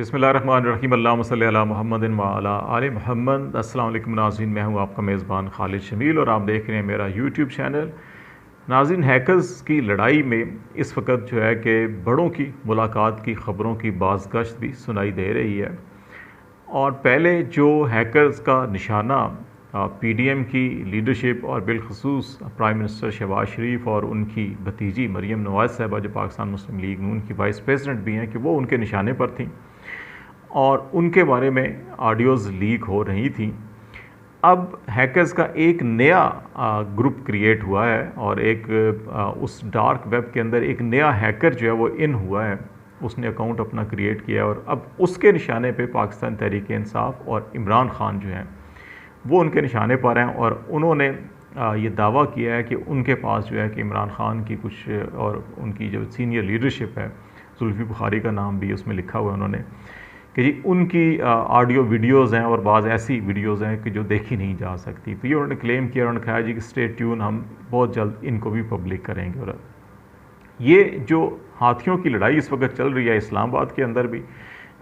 बिस्मिल्लाहिर्रहमानिर्रहीम अल्लाहुम्मा सल्लि अला मुहम्मदिन व अला आलि मुहम्मद। अस्सलाम वालेकुम नाज़रीन, मैं हूं आपका मेज़बान खालिद शमील और आप देख रहे हैं मेरा यूट्यूब चैनल। नाज़रीन, हैकर्स की लड़ाई में इस वक्त जो है कि बड़ों की मुलाकात की ख़बरों की बाज़गश्त भी सुनाई दे रही है। और पहले जो हैकर्स का निशाना पीडीएम की लीडरशिप और बिलखसूस प्राइम मिनिस्टर शहबाज शरीफ और उनकी भतीजी मरीम नवाज़ साहिबा जो पाकिस्तान मुस्लिम लीग नून की वाइस प्रेसिडेंट भी हैं कि वो उनके निशाने पर थी और उनके बारे में ऑडियोज़ लीक हो रही थी। अब हैकर्स का एक नया ग्रुप क्रिएट हुआ है और उस डार्क वेब के अंदर एक नया हैकर जो है वो इन हुआ है। उसने अकाउंट अपना क्रिएट किया और अब उसके निशाने पे पाकिस्तान तहरीक इंसाफ और इमरान खान जो हैं वो उनके निशाने पर हैं और उन्होंने ये दावा किया है कि उनके पास जो है कि इमरान खान की कुछ और उनकी जो सीनियर लीडरशिप है, जुल्फ़ी बुखारी का नाम भी उसमें लिखा हुआ है उन्होंने, कि जी उनकी ऑडियो वीडियोज़ हैं और बाज़ ऐसी वीडियोज़ हैं कि जो देखी नहीं जा सकती। तो ये उन्होंने क्लेम किया, उन्होंने कहा जी कि स्टे ट्यून, हम बहुत जल्द इनको भी पब्लिक करेंगे। और ये जो हाथियों की लड़ाई इस वक्त चल रही है इस्लामाबाद के अंदर भी,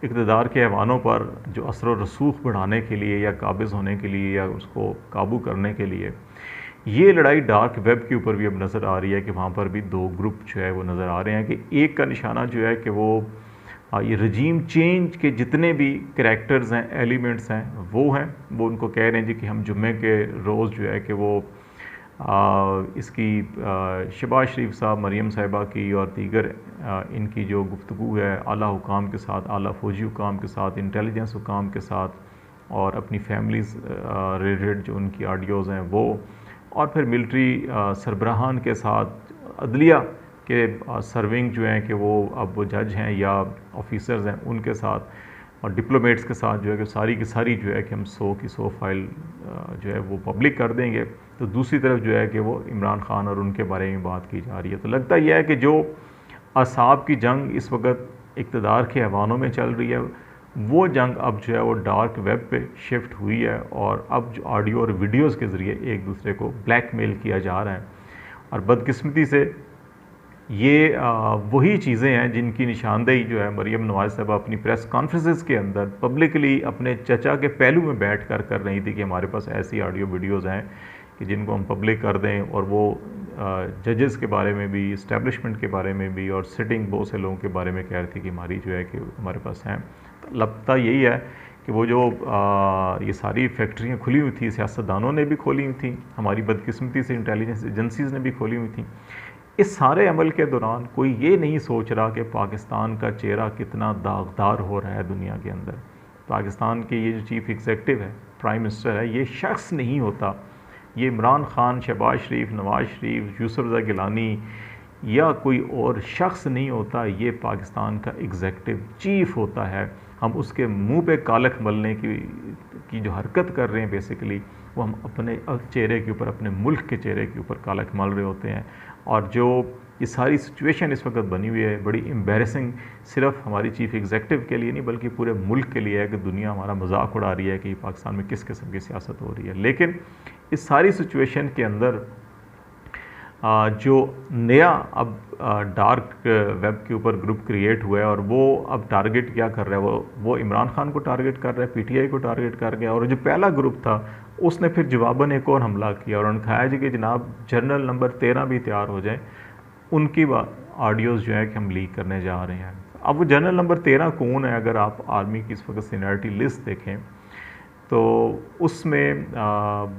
इक़्तिदार के ऐवानों पर जो असर और रसूख बढ़ाने के लिए या काबिज़ होने के लिए या उसको काबू करने के लिए, ये लड़ाई डार्क वेब के ऊपर भी अब नज़र आ रही है कि वहाँ पर भी दो ग्रुप जो है वो नज़र आ रहे हैं कि एक का निशाना जो है कि वो ये रजीम चेंज के जितने भी करैक्टर्स हैं, एलिमेंट्स हैं, वो उनको कह रहे हैं जी कि हम जुम्मे के रोज़ जो है कि वो इसकी शहबाज शरीफ साहब, मरीम साहिबा की और दीगर इनकी जो गुफ्तगू है आला हुकाम के साथ, आला फ़ौजी हुकाम के साथ, इंटेलिजेंस हुकाम के साथ और अपनी फैमिलीज़ रिलेटेड जो उनकी ऑडियोज़ हैं वो, और फिर मिलिट्री सरबराहान के साथ, अदलिया के सर्विंग जो हैं कि वो अब वो जज हैं या ऑफिसर्स हैं उनके साथ और डिप्लोमेट्स के साथ जो है कि सारी की सारी जो है कि हम 100 की 100 फाइल जो है वो पब्लिक कर देंगे। तो दूसरी तरफ जो है कि वो इमरान खान और उनके बारे में बात की जा रही है। तो लगता यह है कि जो असाब की जंग इस वक्त इक़्तिदार के ऐवानों में चल रही है, वो जंग अब जो है वो डार्क वेब पे शिफ्ट हुई है और अब जो ऑडियो और वीडियोज़ के ज़रिए एक दूसरे को ब्लैकमेल किया जा रहा है। और बदकिस्मती से ये वही चीज़ें हैं जिनकी निशानदेही जो है मरीम नवाज़ साहबा अपनी प्रेस कॉन्फ्रेंसेस के अंदर पब्लिकली अपने चचा के पहलू में बैठ कर रही थी कि हमारे पास ऐसी ऑडियो वीडियोज़ हैं कि जिनको हम पब्लिक कर दें। और वो जजेस के बारे में भी, इस्टेब्लिशमेंट के बारे में भी और सिटिंग बहुत से लोगों के बारे में कह रही थी कि हमारी जो है कि हमारे पास हैं। तो लगता यही है कि वो जो ये सारी फैक्ट्रियाँ खुली हुई थी, सियासतदानों ने भी खोली हुई थी, हमारी बदकिस्मती से इंटेलिजेंस एजेंसीज़ ने भी खोली हुई थी। इस सारे अमल के दौरान कोई ये नहीं सोच रहा कि पाकिस्तान का चेहरा कितना दागदार हो रहा है दुनिया के अंदर। पाकिस्तान के ये जो चीफ़ एग्जेक्टिव है, प्राइम मिनिस्टर है, ये शख्स नहीं होता, ये इमरान खान, शहबाज शरीफ, नवाज़ शरीफ, यूसुफ रज़ा गिलानी या कोई और शख्स नहीं होता, ये पाकिस्तान का एग्जेक्टिव चीफ़ होता है। हम उसके मुंह पे कालख मलने की जो हरकत कर रहे हैं बेसिकली, वो हम अपने चेहरे के ऊपर, अपने मुल्क के चेहरे के ऊपर कालख मल रहे होते हैं। और जो ये सारी सिचुएशन इस वक्त बनी हुई है, बड़ी एम्बैरेसिंग, सिर्फ हमारी चीफ़ एग्जेक्टिव के लिए नहीं बल्कि पूरे मुल्क के लिए है कि दुनिया हमारा मजाक उड़ा रही है कि पाकिस्तान में किस किस्म की सियासत हो रही है। लेकिन इस सारी सिचुएशन के अंदर जो नया अब डार्क वेब के ऊपर ग्रुप क्रिएट हुआ है और वो अब टारगेट क्या कर रहा है, वो इमरान खान को टारगेट कर रहा है, पीटीआई को टारगेट कर गया। और जो पहला ग्रुप था उसने फिर जवाबन एक और हमला किया और उन्होंने कहा जी कि जनाब जनरल नंबर 13 भी तैयार हो जाए, उनकी ऑडियोज़ जो है कि हम लीक करने जा रहे हैं। अब वो जनरल नंबर 13 कौन है? अगर आप आर्मी की इस वक्त सीनियरिटी लिस्ट देखें तो उसमें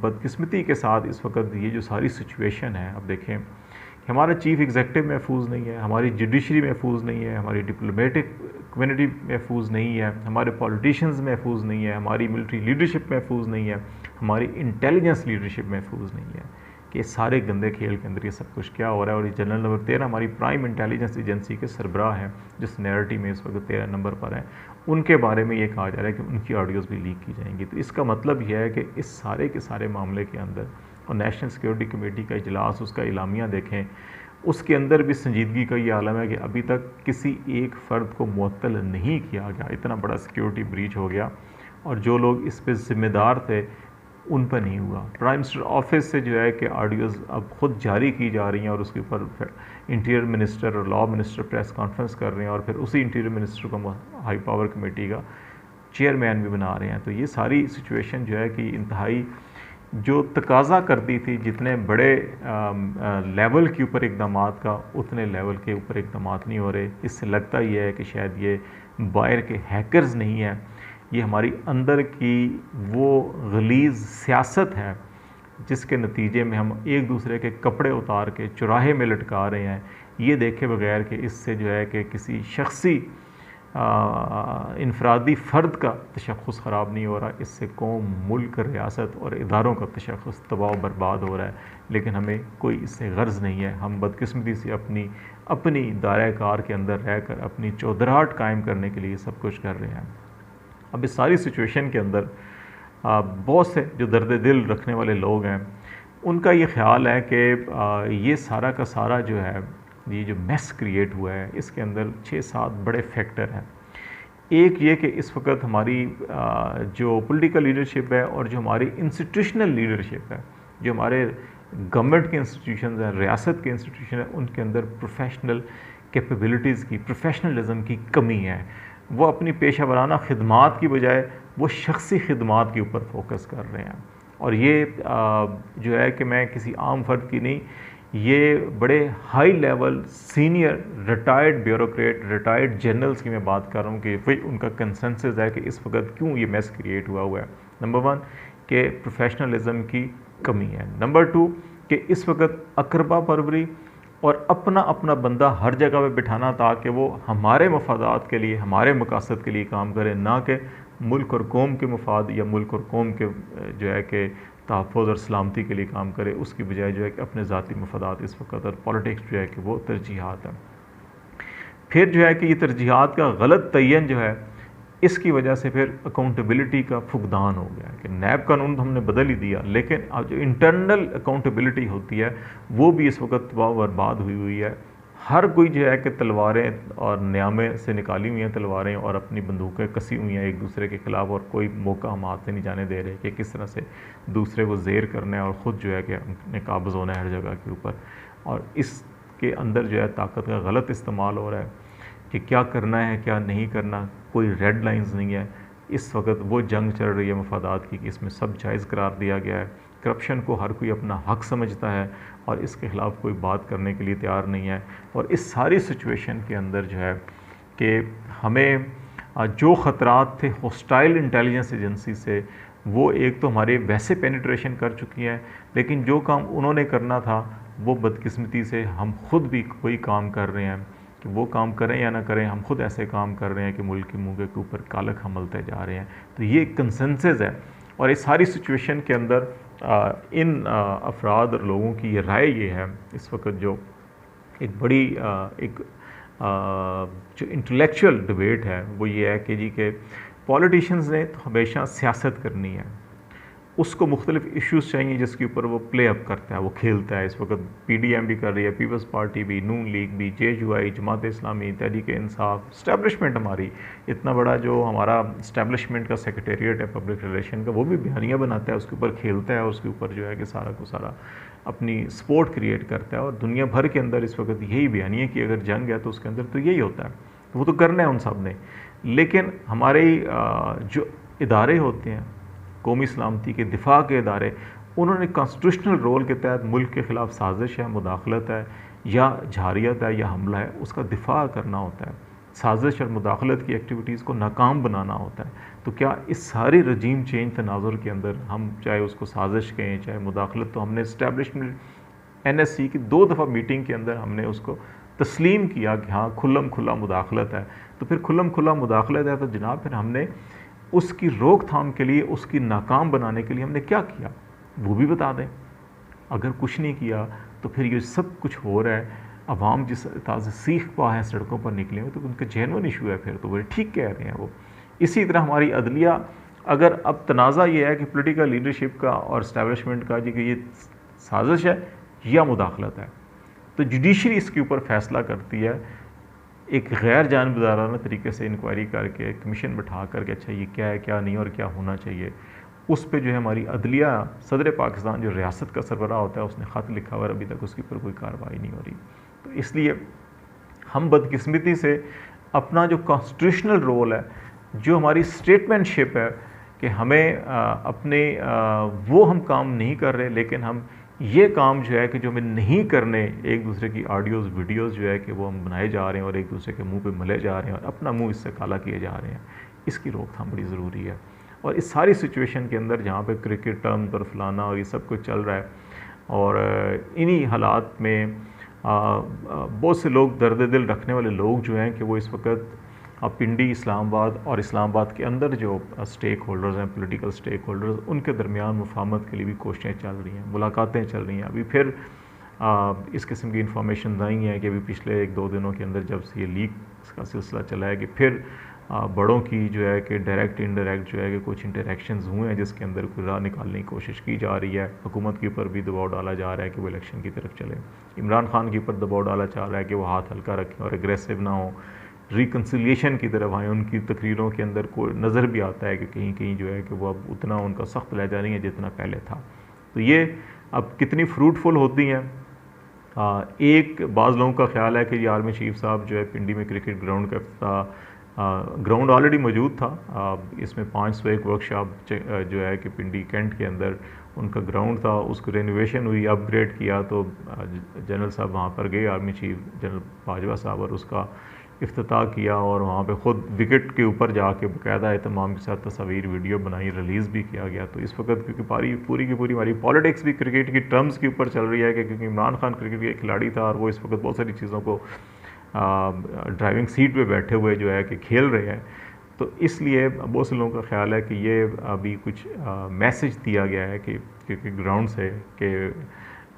बदकिस्मती के साथ इस वक्त ये जो सारी सिचुएशन है, अब देखें कि हमारा चीफ़ एग्जेक्टिव महफूज नहीं है, हमारी जुडिशरी महफूज नहीं है, हमारी डिप्लोमेटिक कम्युनिटी महफूज नहीं है, हमारे पॉलिटिशियंस महफूज नहीं है, हमारी मिलिट्री लीडरशिप महफूज नहीं है, हमारी इंटेलिजेंस लीडरशिप महफूज नहीं है कि सारे गंदे खेल के अंदर ये सब कुछ क्या हो रहा है। और ये जनरल नंबर 13 हमारी प्राइम इंटेलिजेंस एजेंसी के सरबराह हैं, जिस नैरेटिव में इस वक्त 13 नंबर पर हैं, उनके बारे में ये कहा जा रहा है कि उनकी ऑडियोज़ भी लीक की जाएंगी। तो इसका मतलब यह है कि इस सारे के सारे मामले के अंदर, और नेशनल सिक्योरिटी कमेटी का इजलास, उसका इलामिया देखें, उसके अंदर भी संजीदगी का ये आलम है कि अभी तक किसी एक फ़र्द को मुअत्तल नहीं किया गया। इतना बड़ा सिक्योरिटी ब्रीच हो गया और जो लोग इस पर ज़िम्मेदार थे उन पर नहीं हुआ। प्राइम मिनिस्टर ऑफिस से जो है कि ऑडियोज़ अब ख़ुद जारी की जा रही हैं और उसके ऊपर इंटीरियर मिनिस्टर और लॉ मिनिस्टर प्रेस कॉन्फ्रेंस कर रहे हैं और फिर उसी इंटीरियर मिनिस्टर को हाई पावर कमेटी का चेयरमैन भी बना रहे हैं। तो ये सारी सिचुएशन जो है कि इंतहाई जो तकाज़ा करती थी जितने बड़े लेवल के ऊपर इकदाम का, उतने लेवल के ऊपर इकदाम नहीं हो रहे। इससे लगता ये है कि शायद ये बाहर के हैकर्स नहीं है, ये हमारी अंदर की वो गलीज़ सियासत है जिसके नतीजे में हम एक दूसरे के कपड़े उतार के चौराहे में लटका रहे हैं, ये देखे बगैर कि इससे जो है कि किसी शख्सी इनफरादी फ़र्द का तशख़्ख़ुस ख़राब नहीं हो रहा, इससे कौम, मुल्क, रियासत और इदारों का तशख़्ख़ुस तबाह बर्बाद हो रहा है। लेकिन हमें कोई इससे गर्ज़ नहीं है। हम बदकिस्मती से अपनी दायरा कार के अंदर रहकर अपनी चौधराहट कायम करने के लिए सब कुछ कर रहे हैं। अब इस सारी सिचुएशन के अंदर बहुत से जो दर्द दिल रखने वाले लोग हैं, उनका ये ख़्याल है कि ये सारा का सारा जो है, ये जो मैस क्रिएट हुआ है, इसके अंदर 6-7 बड़े फैक्टर हैं। एक ये कि इस वक्त हमारी जो पॉलिटिकल लीडरशिप है और जो हमारी इंस्टीट्यूशनल लीडरशिप है, जो हमारे गवर्नमेंट के इंस्टीट्यूशन हैं, रियासत के इंस्टीट्यूशन हैं, उनके अंदर प्रोफेशनल कैपेबिलिटीज़ की, प्रोफेशनलिज्म की कमी है। वो अपनी पेशा वराना खिदमात की बजाय वो शख्सी खिदमात के ऊपर फोकस कर रहे हैं। और ये जो है कि मैं किसी आम फर्द की नहीं, ये बड़े high level senior retired bureaucrat, retired generals की मैं बात कर रहा हूँ कि वही उनका कंसेंसस है कि इस वक्त क्यों ये मैस क्रिएट हुआ है। नंबर 1 कि प्रोफेशनलिज्म की कमी है। नंबर 2 कि इस वक्त अकरबा परवरी और अपना बंदा हर जगह पे बिठाना ताकि वो हमारे मफादात के लिए, हमारे मकासद के लिए काम करे, ना कि मुल्क और कौम के मफाद या मुल्क और कौम के जो है कि तहफ़्फ़ुज़ और सलामती के लिए काम करे। उसकी बजाय जो है कि अपने ज़ाती मफादात इस वक्त और पॉलिटिक्स जो है कि वो तरजीहात है। फिर जो है कि ये तरजीहात का गलत तयन जो है, इसकी वजह से फिर अकाउंटेबिलिटी का फुकदान हो गया कि नैब कानून तो हमने बदल ही दिया, लेकिन अब जो इंटरनल अकाउंटेबिलिटी होती है वो भी इस वक्त तबाह बर्बाद हुई है। हर कोई जो है कि तलवारें और न्यामे से निकाली हुई हैं तलवारें और अपनी बंदूकें कसी हुई हैं एक दूसरे के ख़िलाफ़, और कोई मौका हम हाथ से नहीं जाने दे रहे कि किस तरह से दूसरे को ज़ेर करना है और ख़ुद जो है कि अपने काबज़ होना है हर जगह के ऊपर। और इसके अंदर जो है ताकत का गलत इस्तेमाल हो रहा है कि क्या करना है क्या नहीं करना, कोई रेड लाइंस नहीं है। इस वक्त वो जंग चल रही है मफादात की कि इसमें सब जायज़ करार दिया गया है। करप्शन को हर कोई अपना हक समझता है और इसके ख़िलाफ़ कोई बात करने के लिए तैयार नहीं है। और इस सारी सिचुएशन के अंदर जो है कि हमें जो ख़तरात थे हॉस्टाइल इंटेलिजेंस एजेंसी से, वो एक तो हमारे वैसे पेनिट्रेशन कर चुकी हैं, लेकिन जो काम उन्होंने करना था वो बदकिस्मती से हम ख़ुद भी कोई काम कर रहे हैं कि वो काम करें या ना करें, हम खुद ऐसे काम कर रहे हैं कि मुल्क के मुँह के ऊपर कालक हमलते जा रहे हैं। तो ये कंसेंसस है। और इस सारी सिचुएशन के अंदर इन अफराद और लोगों की ये राय ये है इस वक्त जो एक बड़ी जो इंटेलेक्चुअल डिबेट है वो ये है कि जी के पॉलिटिशियंस ने तो हमेशा सियासत करनी है, उसको मुख्तलिफ इश्यूज़ चाहिए जिसके ऊपर वो प्ले अप करता है, वो खेलता है। इस वक्त PDM भी कर रही है, पीपल्स पार्टी भी, नून लीग भी, JUI, जमात इस्लामी, तहरीक इंसाफ, इस्टेब्लिशमेंट हमारी इतना बड़ा जो हमारा इस्टेब्लिशमेंट का सेक्रेटेरिएट है पब्लिक रिलेशन का, वो भी बयानियाँ बनाता है, उसके ऊपर खेलता है, उसके ऊपर जो है कि सारा को सारा अपनी सपोर्ट क्रिएट करता है। और दुनिया भर के अंदर इस वक्त यही बयानियाँ कि अगर जंग है तो उसके अंदर तो यही होता है, वो तो करना है उन सब ने। लेकिन हमारे जो इदारे होते हैं कौमी सलामती के दिफा के इदारे, उन्होंने कॉन्स्टिट्यूशनल रोल के तहत मुल्क के ख़िलाफ़ साजिश है, मुदाखलत है या झारियत है या हमला है, उसका दिफा करना होता है। साजिश और मुदाखलत की एक्टिविटीज़ को नाकाम बनाना होता है। तो क्या इस सारी रजीम चेंज तनाजुर के अंदर हम चाहे उसको साजिश कहें चाहे मुदाखलत, तो हमने इस्टेब्लिशमेंट NSC की 2 दफ़ा मीटिंग के अंदर हमने उसको तस्लीम किया कि हाँ खुल्लम खुल्ला मुदाखलत है। तो फिर खुल्लम खुल्ला मुदाखलत है तो जनाब फिर हमने उसकी रोकथाम के लिए, उसकी नाकाम बनाने के लिए हमने क्या किया वो भी बता दें। अगर कुछ नहीं किया तो फिर ये सब कुछ हो रहा है, अवाम जिस ताज़े सीख पा है सड़कों पर निकले हुए, तो उनका जेन्युइन इशू है, फिर तो वो ठीक कह रहे हैं वो। इसी तरह हमारी अदलिया, अगर अब तनाज़ा ये है कि पॉलिटिकल लीडरशिप का और इस्टेब्लिशमेंट का जी कि ये साजिश है या मुदाखलत है, तो जुडिशरी इसके ऊपर फैसला करती है एक गैर जानबदाराना तरीके से इंक्वायरी करके, कमीशन बिठा करके, अच्छा ये क्या है क्या नहीं और क्या होना चाहिए। उस पे जो है हमारी अदलिया, सदर पाकिस्तान जो रियासत का सरबराह होता है, उसने ख़त लिखा हुआ, अभी तक उसके ऊपर कोई कार्रवाई नहीं हो रही। तो इसलिए हम बदकिस्मती से अपना जो कॉन्स्टिट्यूशनल रोल है, जो हमारी स्टेटमेंटशिप है कि हमें अपने वो हम काम नहीं कर रहे, लेकिन हम ये काम जो है कि जो हमें नहीं करने, एक दूसरे की ऑडियोज़ वीडियोज़ जो है कि वो हम बनाए जा रहे हैं और एक दूसरे के मुंह पे मले जा रहे हैं और अपना मुंह इससे काला किए जा रहे हैं, इसकी रोकथाम बड़ी ज़रूरी है। और इस सारी सिचुएशन के अंदर जहाँ पे क्रिकेट टर्म्स और फलाना और ये सब कुछ चल रहा है, और इन्हीं हालात में बहुत से लोग, दर्द दिल रखने वाले लोग जो हैं कि वो इस वक्त पिंडी, इस्लामाबाद और इस्लामाबाद के अंदर जो स्टेक होल्डर्स हैं, पॉलिटिकल स्टेक होल्डर्स, उनके दरमियान मुफाहमत के लिए भी कोशिशें चल रही हैं, मुलाकातें चल रही हैं। अभी फिर इस किस्म की इन्फॉर्मेशन आई हैं कि अभी पिछले 1-2 दिनों के अंदर जब से ये लीक का सिलसिला चला है कि फिर बड़ों की जो है कि डायरेक्ट इनडायरेक्ट जो है कि कुछ इंटरेक्शंस हुए हैं जिसके अंदर कोई राह निकालने की कोशिश की जा रही है। हुकूमत के ऊपर भी दबाव डाला जा रहा है कि वो इलेक्शन की तरफ चले। इमरान खान के ऊपर दबाव डाला जा रहा है कि वो हाथ हल्का रखें और एग्रेसिव ना हो, रिकन्सिलिएशन की तरफ आए। उनकी तकरीरों के अंदर कोई नज़र भी आता है कि कहीं कहीं जो है कि वो अब उतना उनका सख्त लहजा नहीं है जितना पहले था। तो ये अब कितनी फ्रूटफुल होती हैं। एक बाज़ लोगों का ख्याल है कि ये आर्मी चीफ साहब जो है पिंडी में क्रिकेट ग्राउंड का ग्राउंड ऑलरेडी मौजूद था, इसमें 501 वर्कशॉप जो है कि पिंडी कैंट के अंदर उनका ग्राउंड था, उसको रेनोवेशन हुई, अपग्रेड किया। तो जनरल साहब वहाँ पर गए, आर्मी चीफ जनरल बाजवा साहब, और उसका इफ्तिताह किया और वहाँ पे ख़ुद विकेट के ऊपर जाके बाकायदा एहतमाम के साथ तस्वीर वीडियो बनाई, रिलीज़ भी किया गया। तो इस वक्त क्योंकि पूरी की पूरी हमारी पॉलिटिक्स भी क्रिकेट की टर्म्स के ऊपर चल रही है कि क्योंकि इमरान खान क्रिकेट के खिलाड़ी था और वो इस वक्त बहुत सारी चीज़ों को ड्राइविंग सीट पे बैठे हुए जो है कि खेल रहे हैं। तो इसलिए बहुत से लोगों का ख्याल है कि ये अभी कुछ मैसेज दिया गया है कि क्रिकेट ग्राउंड से कि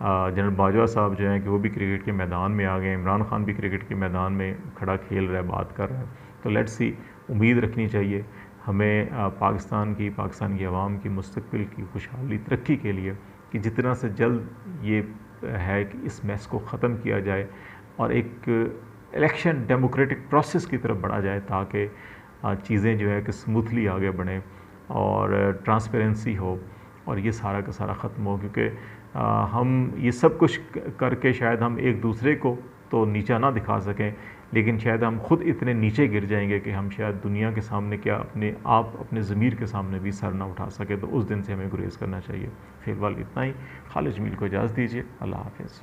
जनरल बाजवा साहब जो हैं कि वो भी क्रिकेट के मैदान में आ गए, इमरान खान भी क्रिकेट के मैदान में खड़ा खेल रहा है, बात कर रहा है। तो लेट्स सी, उम्मीद रखनी चाहिए हमें पाकिस्तान की आवाम की मुस्तकबिल की खुशहाली, तरक्की के लिए कि जितना से जल्द ये है कि इस मैस को ख़त्म किया जाए और एक इलेक्शन डेमोक्रेटिक प्रोसेस की तरफ बढ़ा जाए, ताकि चीज़ें जो है कि स्मूथली आगे बढ़ें और ट्रांसपेरेंसी हो और ये सारा का सारा ख़त्म हो। क्योंकि हम ये सब कुछ करके शायद हम एक दूसरे को तो नीचा ना दिखा सकें, लेकिन शायद हम खुद इतने नीचे गिर जाएंगे कि हम शायद दुनिया के सामने क्या अपने ज़मीर के सामने भी सर ना उठा सके। तो उस दिन से हमें गुरेज़ करना चाहिए। फ़िलहाल इतना ही। खालिद जमील को इजाज़त दीजिए। अल्लाह हाफ़िज़।